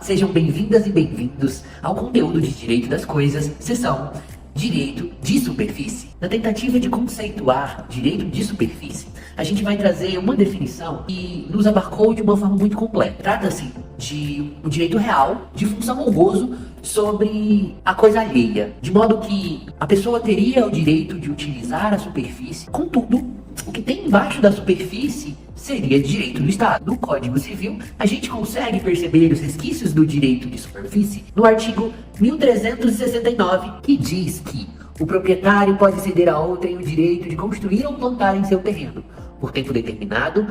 sejam bem-vindas e bem-vindos ao conteúdo de Direito das Coisas, seção Direito de Superfície. Na tentativa de conceituar direito de superfície, a gente vai trazer uma definição que nos abarcou de uma forma muito completa. Trata-se de um direito real de função ou gozo sobre a coisa alheia, de modo que a pessoa teria o direito de utilizar a superfície. Contudo, o que tem embaixo da superfície seria direito do Estado. No Código Civil, a gente consegue perceber os resquícios do direito de superfície no artigo 1369, que diz que o proprietário pode ceder a outrem o direito de construir ou plantar em seu terreno, por tempo determinado,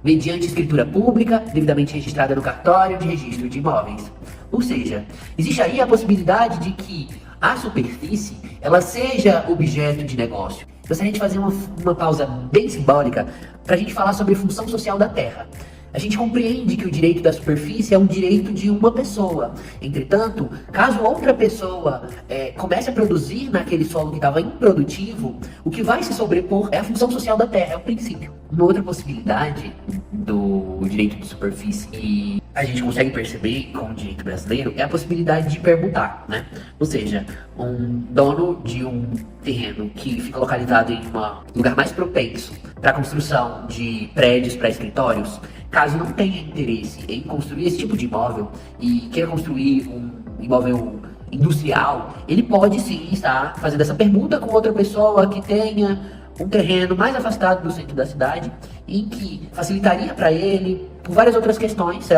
mediante escritura pública, devidamente registrada no cartório de registro de imóveis. Ou seja, existe aí a possibilidade de que a superfície ela seja objeto de negócio. Gostaria de fazer uma pausa bem simbólica para a gente falar sobre a função social da terra. A gente compreende que o direito da superfície é um direito de uma pessoa. Entretanto, caso outra pessoa comece a produzir naquele solo que estava improdutivo, o que vai se sobrepor é a função social da terra, é o princípio. Uma outra possibilidade do direito de superfície que a gente consegue perceber com o direito brasileiro é a possibilidade de permutar, né? Ou seja, um dono de um terreno que fica localizado em um lugar mais propenso para a construção de prédios para escritórios, caso não tenha interesse em construir esse tipo de imóvel e queira construir um imóvel industrial, ele pode sim estar fazendo essa permuta com outra pessoa que tenha um terreno mais afastado do centro da cidade, em que facilitaria para ele, por várias outras questões,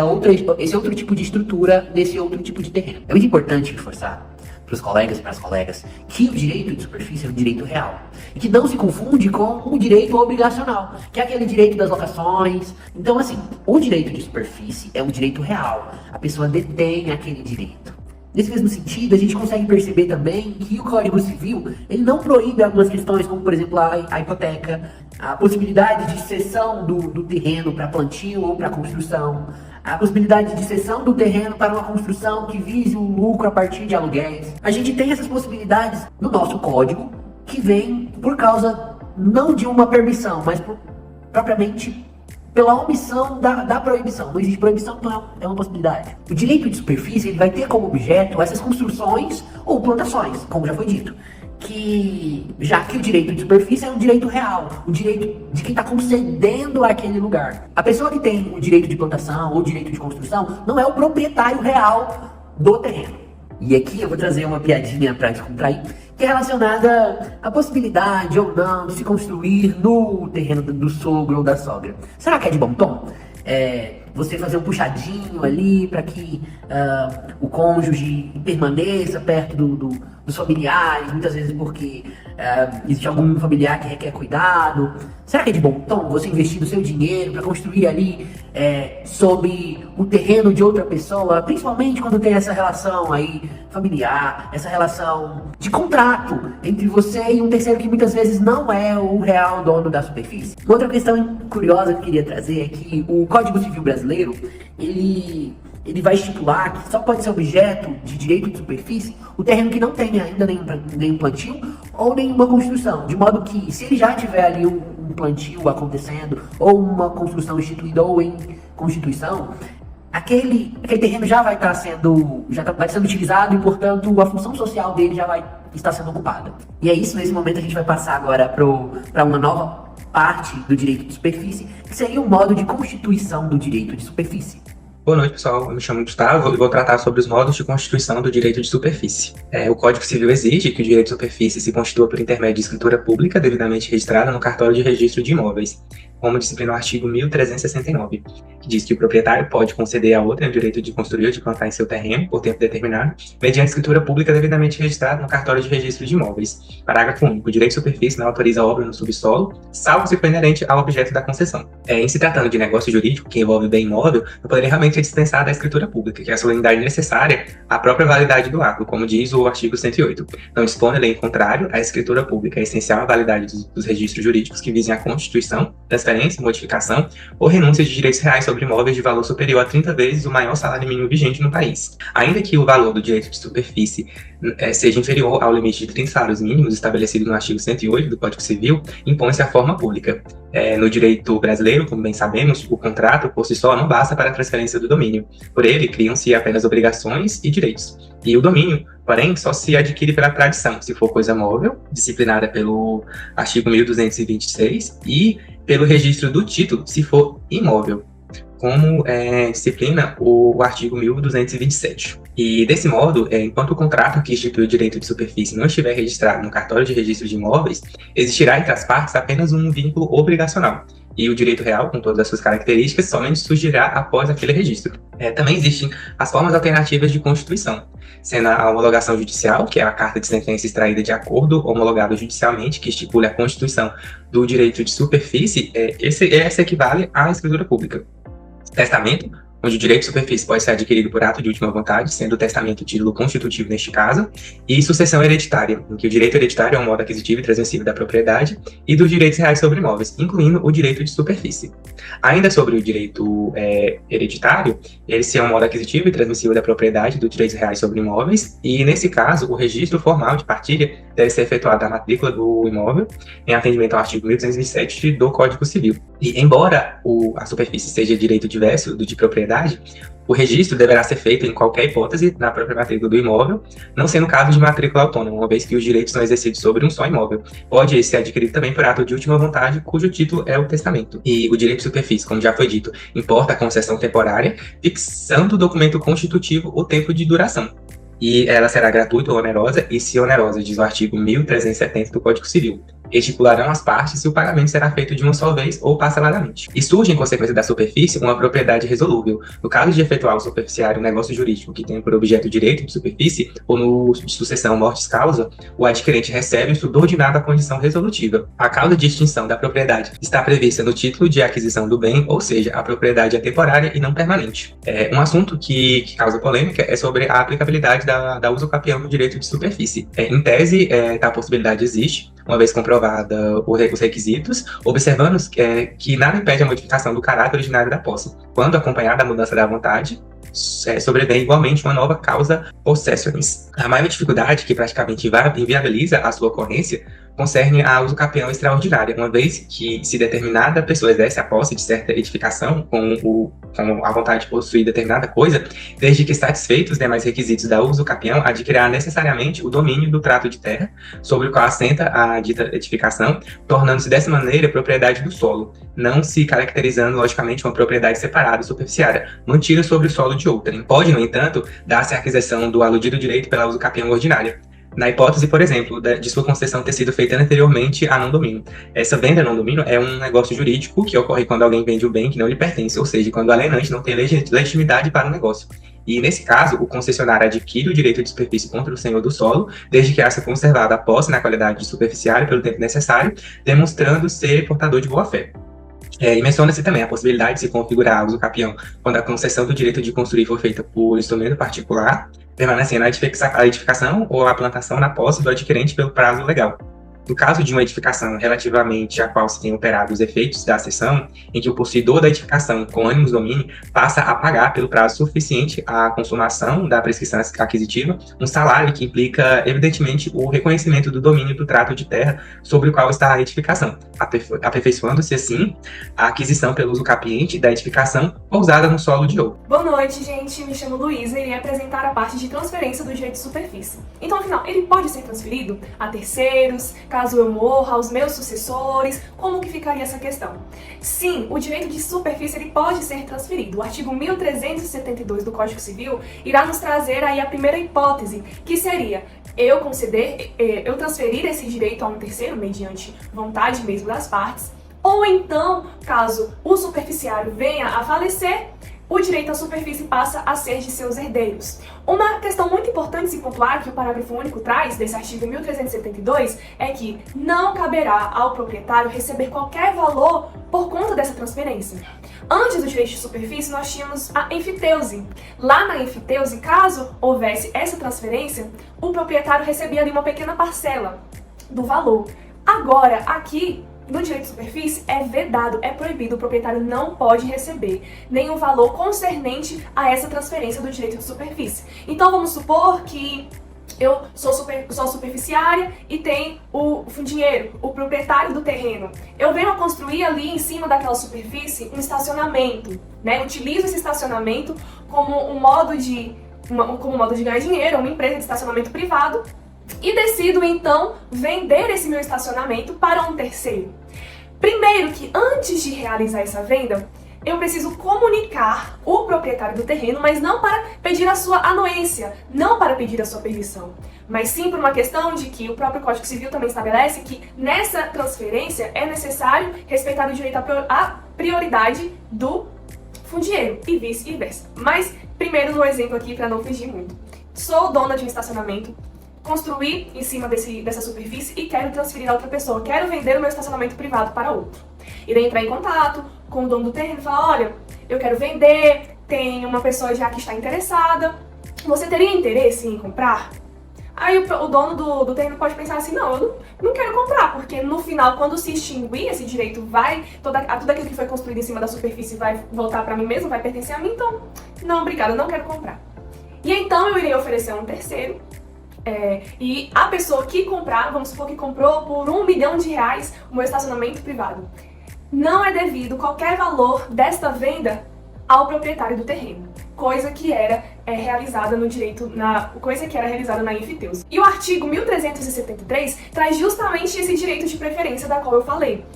esse outro tipo de estrutura desse outro tipo de terreno. É muito importante reforçar para os colegas e para as colegas que o direito de superfície é um direito real e que não se confunde com o direito obrigacional, que é aquele direito das locações. Então, assim, o direito de superfície é um direito real, a pessoa detém aquele direito. Nesse mesmo sentido, a gente consegue perceber também que o Código Civil ele não proíbe algumas questões, como por exemplo a hipoteca, a possibilidade de cessão do terreno para plantio ou para construção, a possibilidade de cessão do terreno para uma construção que vise um lucro a partir de aluguéis. A gente tem essas possibilidades no nosso código que vem por causa não de uma permissão, mas propriamente pela omissão da proibição. Não existe proibição, então é uma possibilidade. O direito de superfície ele vai ter como objeto essas construções ou plantações, como já foi dito. Já que o direito de superfície é um direito real, o direito de quem está concedendo aquele lugar. A pessoa que tem o direito de plantação ou o direito de construção não é o proprietário real do terreno. E aqui eu vou trazer uma piadinha para descontrair, que é relacionada à possibilidade ou não de se construir no terreno do sogro ou da sogra. Será que é de bom tom? Você fazer um puxadinho ali para que o cônjuge permaneça perto dos familiares, muitas vezes porque existe algum familiar que requer cuidado. Será que é de bom tom você investir o seu dinheiro para construir ali sob o terreno de outra pessoa, principalmente quando tem essa relação aí familiar, essa relação de contrato entre você e um terceiro que muitas vezes não é o real dono da superfície? Outra questão curiosa que eu queria trazer é que o Código Civil brasileiro, ele vai estipular que só pode ser objeto de direito de superfície o terreno que não tenha ainda nenhum plantio ou nenhuma construção, de modo que se ele já tiver ali um plantio acontecendo ou uma construção instituída ou em constituição, aquele terreno já vai estar sendo utilizado e, portanto, a função social dele já vai estar sendo ocupada. E é isso, nesse momento a gente vai passar agora para uma nova parte do direito de superfície, que seria o modo de constituição do direito de superfície. Boa noite, pessoal. Eu me chamo Gustavo e vou tratar sobre os modos de constituição do direito de superfície. O Código Civil exige que o direito de superfície se constitua por intermédio de escritura pública devidamente registrada no cartório de registro de imóveis, como disciplina o artigo 1369, que diz que o proprietário pode conceder a outrem o direito de construir ou de plantar em seu terreno, por tempo determinado, mediante escritura pública devidamente registrada no cartório de registro de imóveis. Parágrafo único. O direito de superfície não autoriza a obra no subsolo, salvo se for inerente ao objeto da concessão. Em se tratando de negócio jurídico que envolve bem imóvel, não poderia realmente ser dispensada a escritura pública, que é a solenidade necessária à própria validade do ato, como diz o artigo 108. Não dispõe lei em contrário, a escritura pública é essencial à validade dos registros jurídicos que visem a constituição, transferência, modificação ou renúncia de direitos reais sobre imóveis de valor superior a 30 vezes o maior salário mínimo vigente no país. Ainda que o valor do direito de superfície seja inferior ao limite de 30 salários mínimos estabelecido no artigo 108 do Código Civil, impõe-se a forma pública. No direito brasileiro, como bem sabemos, o contrato por si só não basta para a transferência do domínio. Por ele, criam-se apenas obrigações e direitos. E o domínio, porém, só se adquire pela tradição, se for coisa móvel, disciplinada pelo artigo 1226, e pelo registro do título, se for imóvel, como disciplina o artigo 1227. E, desse modo, enquanto o contrato que institui o direito de superfície não estiver registrado no cartório de registro de imóveis, existirá entre as partes apenas um vínculo obrigacional. E o direito real, com todas as suas características, somente surgirá após aquele registro. Também existem as formas alternativas de constituição, sendo a homologação judicial, que é a carta de sentença extraída de acordo homologado judicialmente, que estipula a constituição do direito de superfície, essa equivale à escritura pública. Testamento, onde o direito de superfície pode ser adquirido por ato de última vontade, sendo o testamento título constitutivo neste caso, e sucessão hereditária, em que o direito hereditário é um modo aquisitivo e transmissível da propriedade e dos direitos reais sobre imóveis, incluindo o direito de superfície. Ainda sobre o direito hereditário, esse é um modo aquisitivo e transmissível da propriedade dos direitos reais sobre imóveis, e nesse caso, o registro formal de partilha deve ser efetuado na matrícula do imóvel, em atendimento ao artigo 1227 do Código Civil. E embora a superfície seja direito diverso do de propriedade, o registro deverá ser feito em qualquer hipótese na própria matrícula do imóvel, não sendo caso de matrícula autônoma, uma vez que os direitos são exercidos sobre um só imóvel. Pode ser adquirido também por ato de última vontade, cujo título é o testamento. E o direito de superfície, como já foi dito, importa a concessão temporária, fixando o documento constitutivo o tempo de duração. E ela será gratuita ou onerosa, e se onerosa, diz o artigo 1370 do Código Civil. Estipularão as partes se o pagamento será feito de uma só vez ou parceladamente. E surge, em consequência da superfície, uma propriedade resolúvel. No caso de efetuar o superficiário um negócio jurídico que tem por objeto o direito de superfície, ou no de sucessão mortis causa, o adquirente recebe o subordinado à condição resolutiva. A causa de extinção da propriedade está prevista no título de aquisição do bem, ou seja, a propriedade é temporária e não permanente. Um assunto que causa polêmica é sobre a aplicabilidade da uso capião no direito de superfície. Em tese, a possibilidade existe, uma vez comprovada os requisitos, observando que nada impede a modificação do caráter originário da posse, quando acompanhada da mudança da vontade, sobrevém igualmente uma nova causa possessionis. A maior dificuldade, que praticamente inviabiliza a sua ocorrência, concerne a uso capião extraordinária, uma vez que, se determinada pessoa exerce a posse de certa edificação com a vontade de possuir determinada coisa, desde que satisfeitos os demais requisitos da uso capião, adquirirá necessariamente o domínio do trato de terra, sobre o qual assenta a dita edificação, tornando-se dessa maneira propriedade do solo, não se caracterizando logicamente uma propriedade separada e superficiária, mantida sobre o solo de outrem. Pode, no entanto, dar-se a aquisição do aludido direito pela uso capião ordinária, na hipótese, por exemplo, de sua concessão ter sido feita anteriormente a não domínio. Essa venda não domínio é um negócio jurídico que ocorre quando alguém vende o bem que não lhe pertence, ou seja, quando o alienante não tem legitimidade para o negócio. E, nesse caso, o concessionário adquire o direito de superfície contra o senhor do solo, desde que haja conservado a posse na qualidade de superficiário pelo tempo necessário, demonstrando ser portador de boa-fé. E menciona-se também a possibilidade de se configurar uso capião quando a concessão do direito de construir for feita por instrumento particular, permanecendo a edificação ou a plantação na posse do adquirente pelo prazo legal. No caso de uma edificação relativamente à qual se tem operado os efeitos da cessão, em que o possuidor da edificação, com ânimos domínio, passa a pagar pelo prazo suficiente à consumação da prescrição aquisitiva um salário que implica, evidentemente, o reconhecimento do domínio do trato de terra sobre o qual está a edificação, aperfeiçoando-se, assim, a aquisição pelo uso capiente da edificação pousada no solo de outro. Boa noite, gente. Me chamo Luísa e irei apresentar a parte de transferência do direito de superfície. Então, afinal, ele pode ser transferido a terceiros, caso eu morra, aos meus sucessores? Como que ficaria essa questão? Sim, o direito de superfície ele pode ser transferido. O artigo 1372 do Código Civil irá nos trazer aí a primeira hipótese, que seria eu transferir esse direito a um terceiro mediante vontade mesmo das partes, ou então, caso o superficiário venha a falecer, o direito à superfície passa a ser de seus herdeiros. Uma questão muito importante se pontuar que o parágrafo único traz desse artigo 1372 é que não caberá ao proprietário receber qualquer valor por conta dessa transferência. Antes do direito de superfície, nós tínhamos a enfiteuse. Lá na enfiteuse, caso houvesse essa transferência, o proprietário recebia ali uma pequena parcela do valor. Agora, aqui, no direito de superfície, é vedado, é proibido, o proprietário não pode receber nenhum valor concernente a essa transferência do direito de superfície. Então vamos supor que eu sou superficiária e tem o fundinheiro, o proprietário do terreno. Eu venho a construir ali em cima daquela superfície um estacionamento, né? Utilizo esse estacionamento como um modo de ganhar dinheiro, uma empresa de estacionamento privado, e decido então vender esse meu estacionamento para um terceiro. Primeiro que antes de realizar essa venda, eu preciso comunicar o proprietário do terreno, mas não para pedir a sua anuência, não para pedir a sua permissão, mas sim por uma questão de que o próprio Código Civil também estabelece que nessa transferência é necessário respeitar o direito à prioridade do fundieiro e vice-versa. Mas primeiro no exemplo aqui, para não fugir muito. Sou dona de um estacionamento, construí em cima dessa superfície e quero transferir a outra pessoa, quero vender o meu estacionamento privado para outro. Irei entrar em contato com o dono do terreno e falar, olha, eu quero vender, tem uma pessoa já que está interessada, você teria interesse em comprar? Aí o dono do terreno pode pensar assim, não, eu não quero comprar, porque no final, quando se extinguir esse direito, tudo aquilo que foi construído em cima da superfície vai voltar para mim mesmo, vai pertencer a mim, então, não, obrigada, eu não quero comprar. E então eu irei oferecer a um terceiro, e a pessoa que comprar, vamos supor que comprou por R$1 milhão o meu estacionamento privado. Não é devido qualquer valor desta venda ao proprietário do terreno, coisa que era realizada no direito, coisa que era realizada na Enfiteus. E o artigo 1373 traz justamente esse direito de preferência da qual eu falei.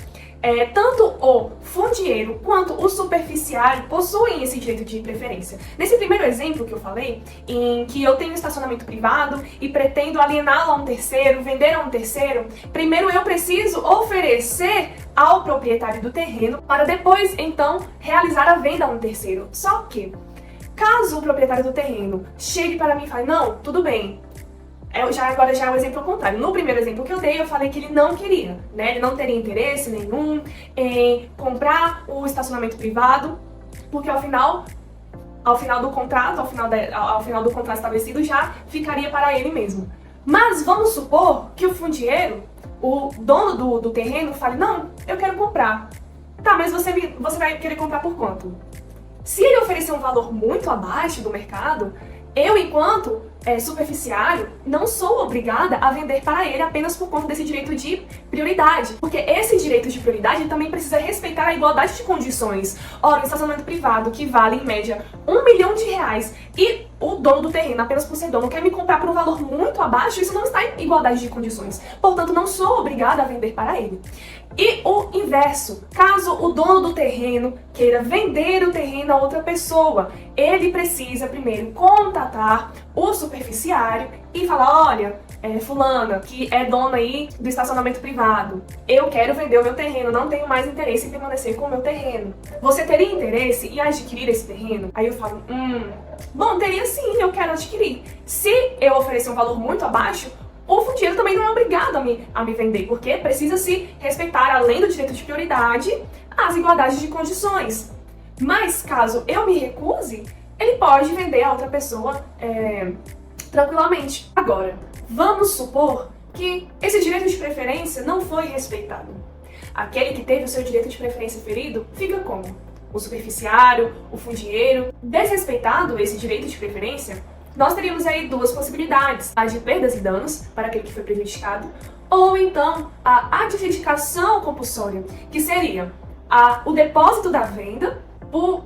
Tanto o fundieiro quanto o superficiário possuem esse direito de preferência. Nesse primeiro exemplo que eu falei, em que eu tenho estacionamento privado e pretendo aliená-lo a um terceiro, vender a um terceiro, primeiro eu preciso oferecer ao proprietário do terreno para depois, então, realizar a venda a um terceiro. Só que, caso o proprietário do terreno chegue para mim e fale, não, tudo bem, agora já é o exemplo contrário. No primeiro exemplo que eu dei, eu falei que ele não queria, né? Ele não teria interesse nenhum em comprar o estacionamento privado, porque ao final do contrato, ao final do contrato estabelecido, já ficaria para ele mesmo. Mas vamos supor que o fundieiro, o dono do terreno, fale, não, eu quero comprar. Tá, mas você vai querer comprar por quanto? Se ele oferecer um valor muito abaixo do mercado, eu, enquanto superficiário, não sou obrigada a vender para ele apenas por conta desse direito de prioridade. Porque esse direito de prioridade também precisa respeitar a igualdade de condições. Ora, um estacionamento privado que vale, em média, R$1 milhão e o dono do terreno, apenas por ser dono, quer me comprar por um valor muito abaixo, isso não está em igualdade de condições. Portanto, não sou obrigada a vender para ele. E o inverso, caso o dono do terreno queira vender o terreno a outra pessoa, ele precisa primeiro contatar o superficiário e falar, olha, fulana, que é dona aí do estacionamento privado, eu quero vender o meu terreno, não tenho mais interesse em permanecer com o meu terreno. Você teria interesse em adquirir esse terreno? Aí eu falo, bom, teria sim, eu quero adquirir. Se eu oferecer um valor muito abaixo, o fundieiro também não é obrigado a me vender, porque precisa se respeitar, além do direito de prioridade, as igualdades de condições. Mas caso eu me recuse, ele pode vender a outra pessoa tranquilamente. Agora, vamos supor que esse direito de preferência não foi respeitado. Aquele que teve o seu direito de preferência ferido fica como? O superficiário, o fundieiro. Desrespeitado esse direito de preferência, nós teríamos aí duas possibilidades: a de perdas e danos para aquele que foi prejudicado, ou então a adjudicação compulsória, que seria o depósito da venda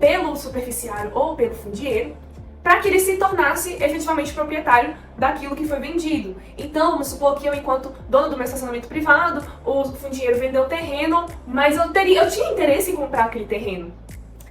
pelo superficiário ou pelo fundieiro, para que ele se tornasse efetivamente proprietário daquilo que foi vendido. Então, vamos supor que eu, enquanto dona do meu estacionamento privado, o fundieiro vendeu o terreno, mas eu tinha interesse em comprar aquele terreno.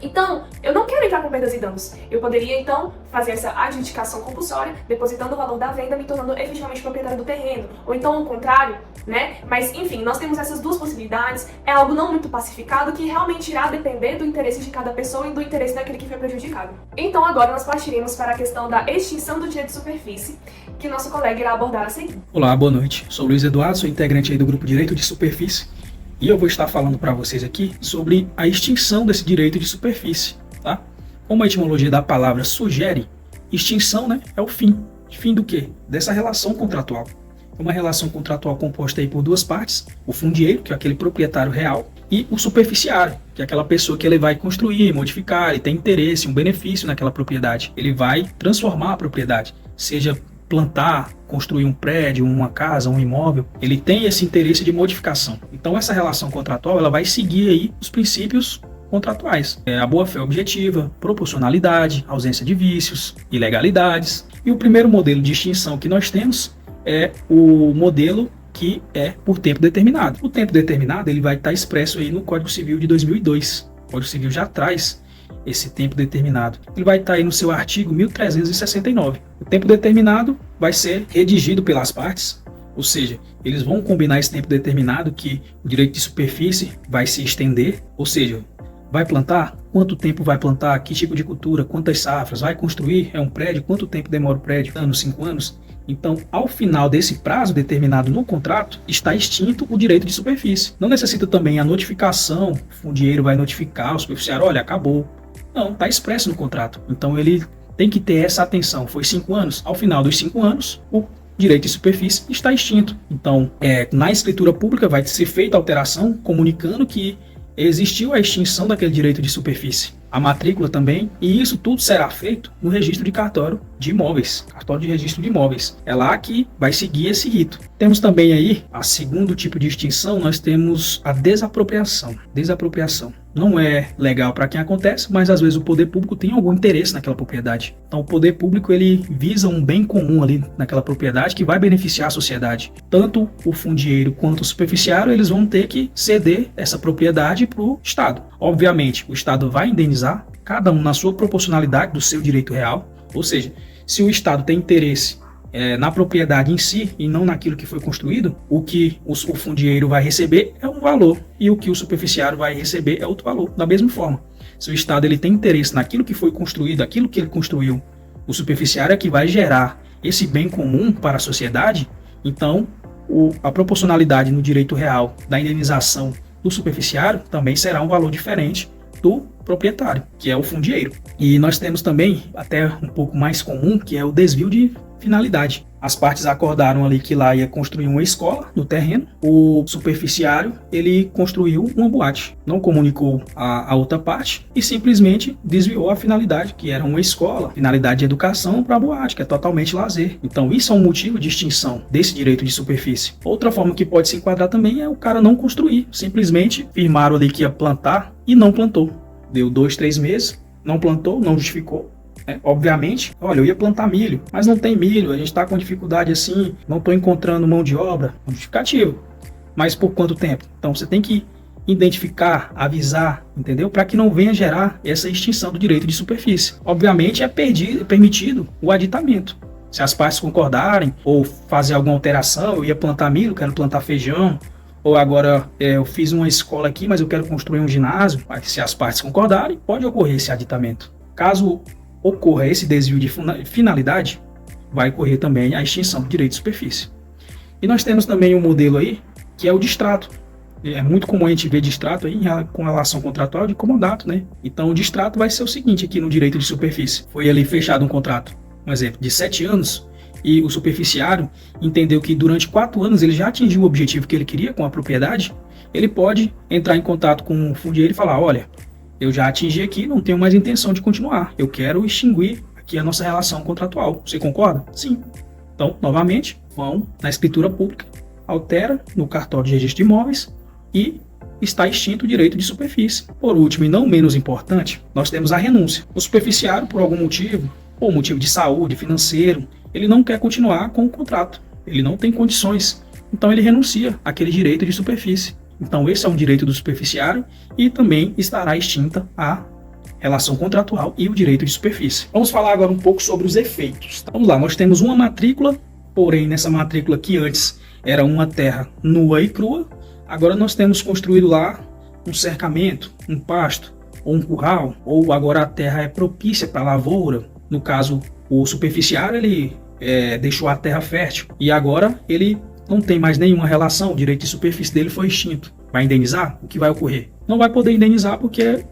Então, eu não quero entrar com perdas e danos. Eu poderia, então, fazer essa adjudicação compulsória, depositando o valor da venda, me tornando efetivamente proprietário do terreno. Ou então, o contrário, né? Mas, enfim, nós temos essas duas possibilidades. É algo não muito pacificado, que realmente irá depender do interesse de cada pessoa e do interesse daquele que foi prejudicado. Então, agora nós partiremos para a questão da extinção do direito de superfície, que nosso colega irá abordar a seguir. Olá, boa noite. Sou Luiz Eduardo, sou integrante aí do grupo Direito de Superfície. E eu vou estar falando para vocês aqui sobre a extinção desse direito de superfície, tá? Como a etimologia da palavra sugere, extinção, né, é o fim. Fim do quê? Dessa relação contratual. É uma relação contratual composta aí por duas partes: o fundieiro, que é aquele proprietário real, e o superficiário, que é aquela pessoa que ele vai construir, modificar, ele tem interesse, um benefício naquela propriedade. Ele vai transformar a propriedade, seja plantar, construir um prédio, uma casa, um imóvel, ele tem esse interesse de modificação. Então essa relação contratual ela vai seguir aí os princípios contratuais. A boa-fé objetiva, proporcionalidade, ausência de vícios, ilegalidades. E o primeiro modelo de extinção que nós temos é o modelo que é por tempo determinado. O tempo determinado ele vai estar expresso aí no Código Civil de 2002. O Código Civil já traz esse tempo determinado. Ele vai estar aí no seu artigo 1369. O tempo determinado vai ser redigido pelas partes, ou seja, eles vão combinar esse tempo determinado que o direito de superfície vai se estender, ou seja, vai plantar? Quanto tempo vai plantar? Que tipo de cultura? Quantas safras? Vai construir? É um prédio? Quanto tempo demora o prédio? Anos, 5 anos? Então, ao final desse prazo determinado no contrato, está extinto o direito de superfície. Não necessita também a notificação, o fundieiro vai notificar o superficiário, olha, acabou. Não, está expresso no contrato. Então, ele tem que ter essa atenção. Foi 5 anos? Ao final dos 5 anos, o direito de superfície está extinto. Então, na escritura pública vai ser feita a alteração comunicando que existiu a extinção daquele direito de superfície. A matrícula também, e isso tudo será feito no registro de cartório de imóveis, cartório de registro de imóveis. É lá que vai seguir esse rito. Temos também aí, a segundo tipo de extinção, nós temos a desapropriação. Desapropriação não é legal para quem acontece, mas às vezes o poder público tem algum interesse naquela propriedade. Então o poder público ele visa um bem comum ali naquela propriedade que vai beneficiar a sociedade. Tanto o fundieiro quanto o superficiário, eles vão ter que ceder essa propriedade para o Estado. Obviamente, o Estado vai indenizar, cada um na sua proporcionalidade do seu direito real, ou seja, se o Estado tem interesse na propriedade em si e não naquilo que foi construído, o que o fundieiro vai receber é um valor e o que o superficiário vai receber é outro valor, da mesma forma. Se o Estado ele tem interesse naquilo que foi construído, aquilo que ele construiu, o superficiário é que vai gerar esse bem comum para a sociedade, então a proporcionalidade no direito real da indenização do superficiário também será um valor diferente do proprietário, que é o fundieiro. E nós temos também, até um pouco mais comum, que é o desvio de finalidade. As partes acordaram ali que lá ia construir uma escola no terreno, o superficiário ele construiu uma boate, não comunicou a outra parte e simplesmente desviou a finalidade, que era uma escola, finalidade de educação, para a boate, que é totalmente lazer. Então isso é um motivo de extinção desse direito de superfície. Outra forma que pode se enquadrar também é o cara não construir, simplesmente firmaram ali que ia plantar e não plantou. Deu 2, 3 meses, não plantou, não justificou. Obviamente, olha, eu ia plantar milho, mas não tem milho, a gente está com dificuldade assim, não estou encontrando mão de obra, justificativo. Mas por quanto tempo? Então você tem que identificar, avisar, entendeu? Para que não venha gerar essa extinção do direito de superfície. Obviamente é permitido o aditamento. Se as partes concordarem ou fazer alguma alteração, eu ia plantar milho, quero plantar feijão, ou agora eu fiz uma escola aqui, mas eu quero construir um ginásio, mas se as partes concordarem, pode ocorrer esse aditamento. Caso ocorra esse desvio de finalidade, vai ocorrer também a extinção do direito de superfície. E nós temos também um modelo aí, que é o distrato. É muito comum a gente ver distrato aí com relação contratual de comodato, né? Então o distrato vai ser o seguinte aqui no direito de superfície. Foi ali fechado um contrato, um exemplo, de 7 anos, e o superficiário entendeu que durante 4 anos ele já atingiu o objetivo que ele queria com a propriedade, ele pode entrar em contato com o fundieiro e falar, olha, eu já atingi aqui, não tenho mais intenção de continuar. Eu quero extinguir aqui a nossa relação contratual. Você concorda? Sim. Então, novamente, vão na escritura pública, altera no cartório de registro de imóveis e está extinto o direito de superfície. Por último e não menos importante, nós temos a renúncia. O superficiário, por algum motivo, ou motivo de saúde, financeiro, ele não quer continuar com o contrato. Ele não tem condições. Então, ele renuncia àquele direito de superfície. Então esse é um direito do superficiário e também estará extinta a relação contratual e o direito de superfície. Vamos falar agora um pouco sobre os efeitos. Vamos lá, nós temos uma matrícula, porém nessa matrícula que antes era uma terra nua e crua, agora nós temos construído lá um cercamento, um pasto ou um curral, ou agora a terra é propícia para lavoura. No caso, o superficiário ele deixou a terra fértil e agora ele não tem mais nenhuma relação, o direito de superfície dele foi extinto. Vai indenizar? O que vai ocorrer? Não vai poder indenizar porque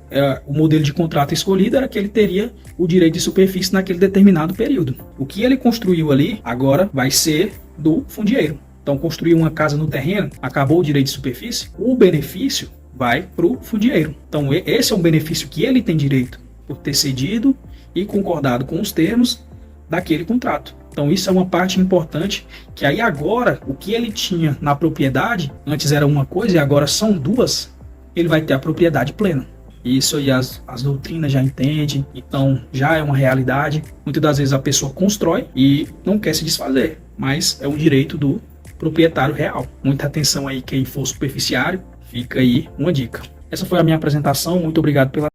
o modelo de contrato escolhido era que ele teria o direito de superfície naquele determinado período. O que ele construiu ali agora vai ser do fundieiro. Então construiu uma casa no terreno, acabou o direito de superfície, o benefício vai para o fundieiro. Então esse é um benefício que ele tem direito por ter cedido e concordado com os termos daquele contrato. Então isso é uma parte importante, que aí agora, o que ele tinha na propriedade, antes era uma coisa e agora são duas, ele vai ter a propriedade plena. Isso aí as doutrinas já entendem, então já é uma realidade. Muitas das vezes a pessoa constrói e não quer se desfazer, mas é um direito do proprietário real. Muita atenção aí, quem for superficiário, fica aí uma dica. Essa foi a minha apresentação, muito obrigado pela